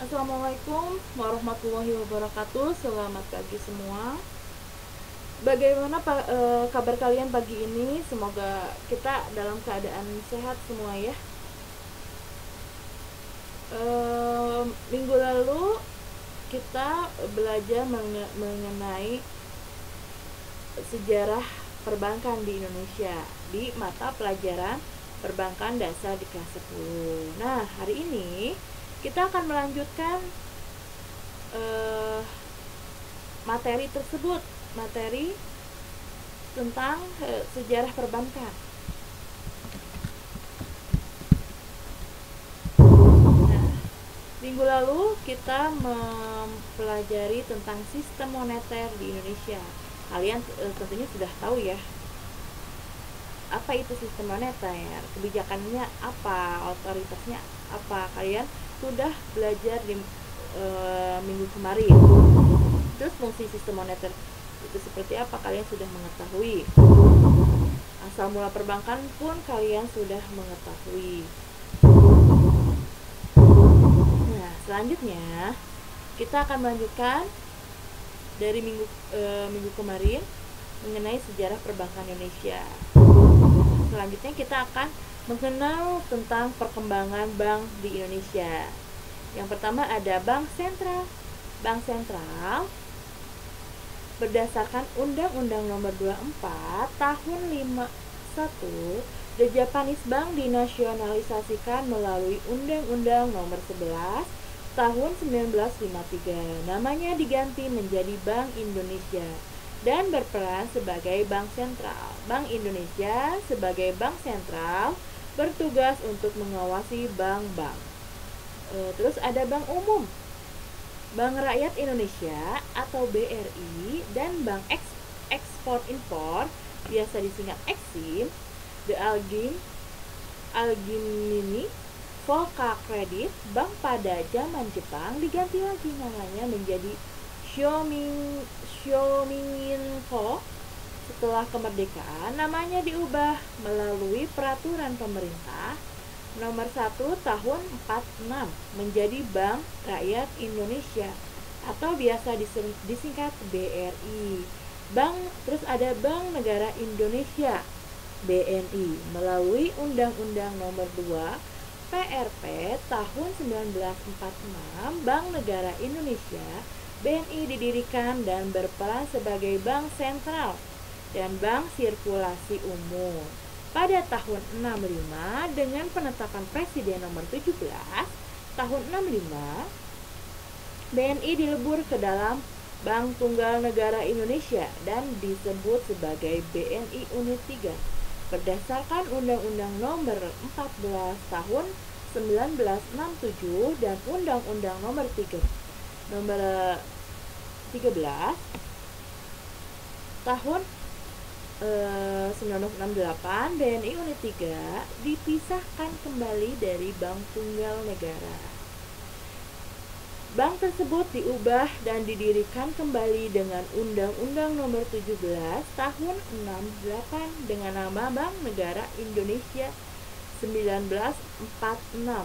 Assalamualaikum warahmatullahi wabarakatuh. Selamat pagi semua. Bagaimana kabar kalian pagi ini? Semoga kita dalam keadaan sehat semua ya. Minggu lalu kita belajar mengenai sejarah perbankan di Indonesia di mata pelajaran perbankan dasar di kelas 10. Nah, hari ini kita akan melanjutkan materi tersebut, materi tentang sejarah perbankan. Nah, minggu lalu kita mempelajari tentang sistem moneter di Indonesia. Kalian tentunya sudah tahu ya, apa itu sistem moneter, kebijakannya apa, otoritasnya apa. Kalian sudah belajar di minggu kemarin. Terus fungsi sistem moneter itu seperti apa kalian sudah mengetahui. Asal mula perbankan pun kalian sudah mengetahui. Nah, selanjutnya kita akan melanjutkan dari minggu kemarin mengenai sejarah perbankan Indonesia. Selanjutnya kita akan mengenal tentang perkembangan bank di Indonesia. Yang pertama ada Bank Sentral. Bank Sentral berdasarkan Undang-Undang Nomor 24 Tahun 51, The Japanese Bank dinasionalisasikan melalui Undang-Undang Nomor 11 Tahun 1953. Namanya diganti menjadi Bank Indonesia dan berperan sebagai bank sentral. Bank Indonesia sebagai bank sentral bertugas untuk mengawasi bank-bank. Terus ada Bank Umum, Bank Rakyat Indonesia atau BRI, dan Bank Ekspor Impor biasa disingkat Eksim, The Algimini Volca Credit. Bank pada zaman Jepang diganti lagi namanya menjadi Shominginko. Setelah kemerdekaan namanya diubah melalui peraturan pemerintah nomor 1 tahun 46 menjadi Bank Rakyat Indonesia atau biasa disingkat BRI. Terus ada Bank Negara Indonesia BNI melalui Undang-Undang Nomor 2 PRP tahun 1946. Bank Negara Indonesia BNI didirikan dan berperan sebagai bank sentral dan bank sirkulasi umum pada tahun 65 dengan penetapan Presiden nomor 17 tahun 65. BNI dilebur ke dalam Bank Tunggal Negara Indonesia dan disebut sebagai BNI Unit 3 berdasarkan Undang-Undang Nomor 14 tahun 1967 dan Undang-Undang Nomor 13 tahun 1968. BNI Unit 3 dipisahkan kembali dari Bank Tunggal Negara. Bank tersebut diubah dan didirikan kembali dengan Undang-Undang Nomor 17 Tahun 68 dengan nama Bank Negara Indonesia 1946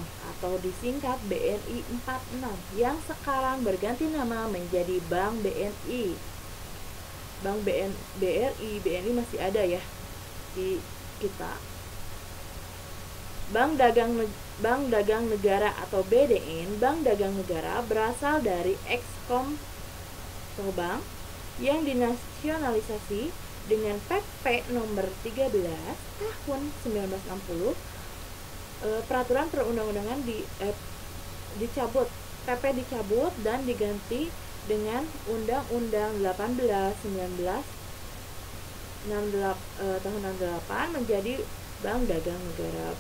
atau disingkat BNI 46 yang sekarang berganti nama menjadi Bank BNI. Bank BRI masih ada ya di kita. Bank Dagang Negara atau BDN, Bank Dagang Negara berasal dari Exkombank yang dinasionalisasi dengan PP nomor 13 tahun 1960. Peraturan perundang-undangan dicabut, PP dicabut dan diganti dengan Undang-Undang tahun 68 menjadi Bank Dagang Negara.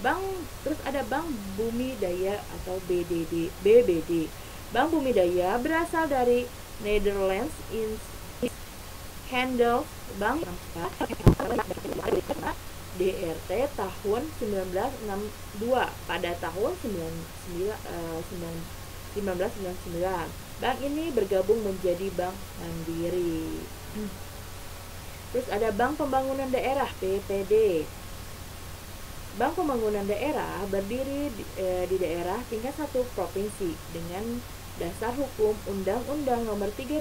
Terus ada Bank Bumi Daya atau BBD. Bank Bumi Daya berasal dari Netherlands in Handel Bank DRT tahun 1962 pada tahun 1999. Bank ini bergabung menjadi Bank Mandiri. Terus ada Bank Pembangunan Daerah BPD. Bank Pembangunan Daerah berdiri di daerah tingkat 1 provinsi dengan Dasar Hukum Undang-Undang Nomor 13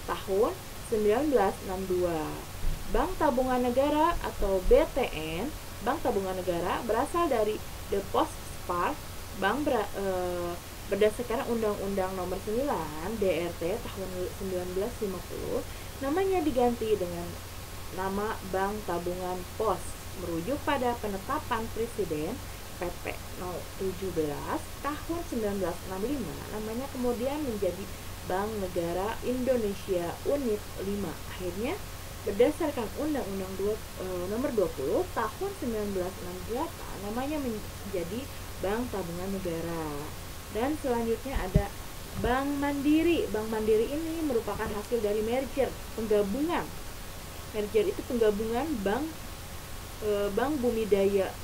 Tahun 1962. Bank Tabungan Negara atau BTN, Bank Tabungan Negara berasal dari Depospark Bank berdasarkan Undang-Undang Nomor 9 DRT tahun 1950. Namanya diganti dengan nama Bank Tabungan Pos, merujuk pada penetapan Presiden PP 017 tahun 1965. Namanya kemudian menjadi Bank Negara Indonesia Unit 5. Akhirnya berdasarkan Undang-Undang Nomor 20 tahun 1968 namanya menjadi Bank Tabungan Negara. Dan selanjutnya ada Bank Mandiri. Bank Mandiri ini merupakan hasil dari merger, penggabungan. Merger itu penggabungan Bank Bumidaya,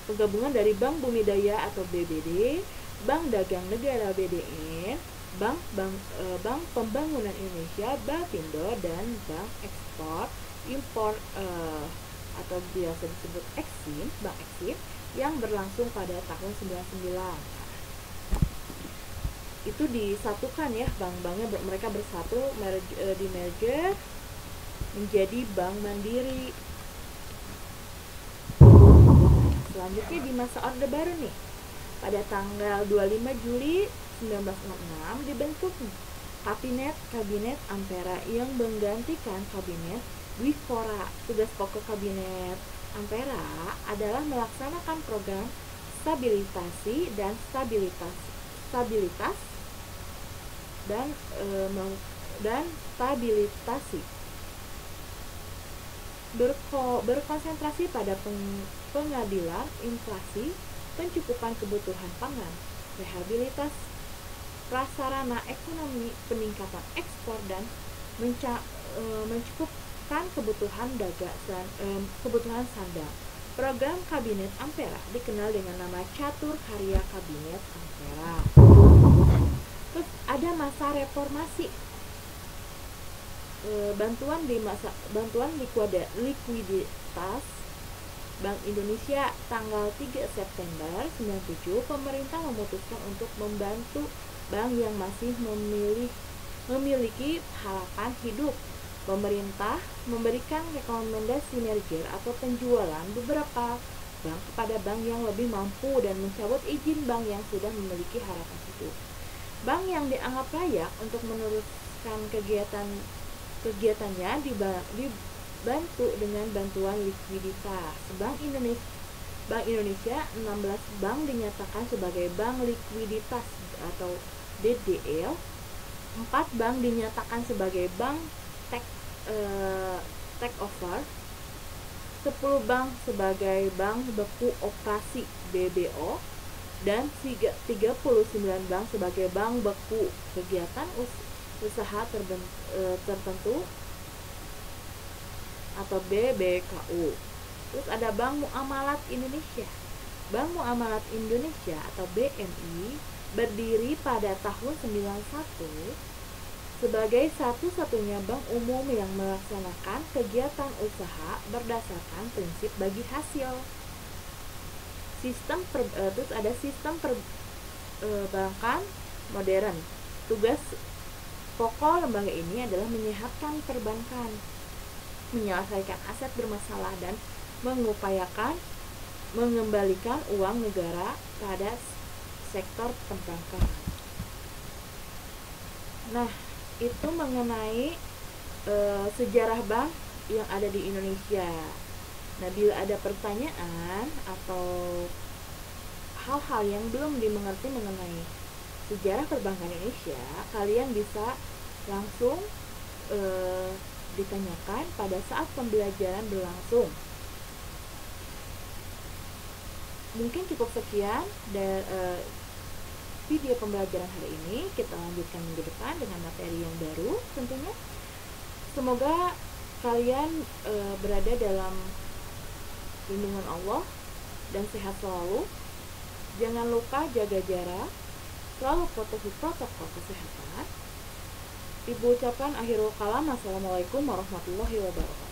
penggabungan dari Bank Bumidaya atau BBD, Bank Dagang Negara BDN, Bank Pembangunan Indonesia Bapindo, dan Bank Ekspor Impor atau biasa disebut Eksim, Bank Eksim, yang berlangsung pada tahun 99. Itu disatukan ya, bank-banknya mereka bersatu di merger menjadi Bank Mandiri. Selanjutnya di masa Orde Baru nih, pada tanggal 25 Juli 1966 dibentuk Kabinet Ampera yang menggantikan Kabinet Dwikora. Tugas pokok Kabinet Ampera adalah melaksanakan program stabilisasi dan stabilitas stabilisasi, berkonsentrasi pada pengadilan inflasi, pencukupan kebutuhan pangan, rehabilitas prasarana ekonomi, peningkatan ekspor, dan mencukupkan kebutuhan sandang. Program Kabinet Ampera dikenal dengan nama Catur Karya Kabinet Ampera. Terus ada masa reformasi, bantuan likuiditas Bank Indonesia. Tanggal 3 September 97 pemerintah memutuskan untuk membantu bank yang masih memiliki harapan hidup. Pemerintah memberikan rekomendasi merger atau penjualan beberapa bank kepada bank yang lebih mampu dan mencabut izin bank yang sudah memiliki harapan hidup. Bank yang dianggap layak untuk meneruskan kegiatannya dibantu dengan bantuan likuiditas. Bank Indonesia 16 bank dinyatakan sebagai bank likuiditas atau BDL. 4 bank dinyatakan sebagai bank take over. 10 bank sebagai bank beku operasi BBO, dan 39 bank sebagai bank beku kegiatan usaha tertentu atau BBKU. Terus ada Bank Muamalat Indonesia. Bank Muamalat Indonesia atau BMI berdiri pada tahun 91 sebagai satu-satunya bank umum yang melaksanakan kegiatan usaha berdasarkan prinsip bagi hasil. Terus ada sistem perbankan modern. Tugas pokok lembaga ini adalah menyehatkan perbankan, menyelesaikan aset bermasalah, dan mengupayakan mengembalikan uang negara pada sektor perbankan. Nah, itu mengenai sejarah bank yang ada di Indonesia. Nah, bila ada pertanyaan atau hal-hal yang belum dimengerti mengenai sejarah perbankan Indonesia, kalian bisa langsung ditanyakan pada saat pembelajaran berlangsung. Mungkin cukup sekian video pembelajaran hari ini. Kita lanjutkan minggu depan dengan materi yang baru tentunya. Semoga kalian berada dalam lindungan Allah dan sehat selalu. Jangan lupa jaga jarak, selalu patuhi protokol kesehatan. Ibu ucapkan akhirul kalam. Assalamualaikum warahmatullahi wabarakatuh.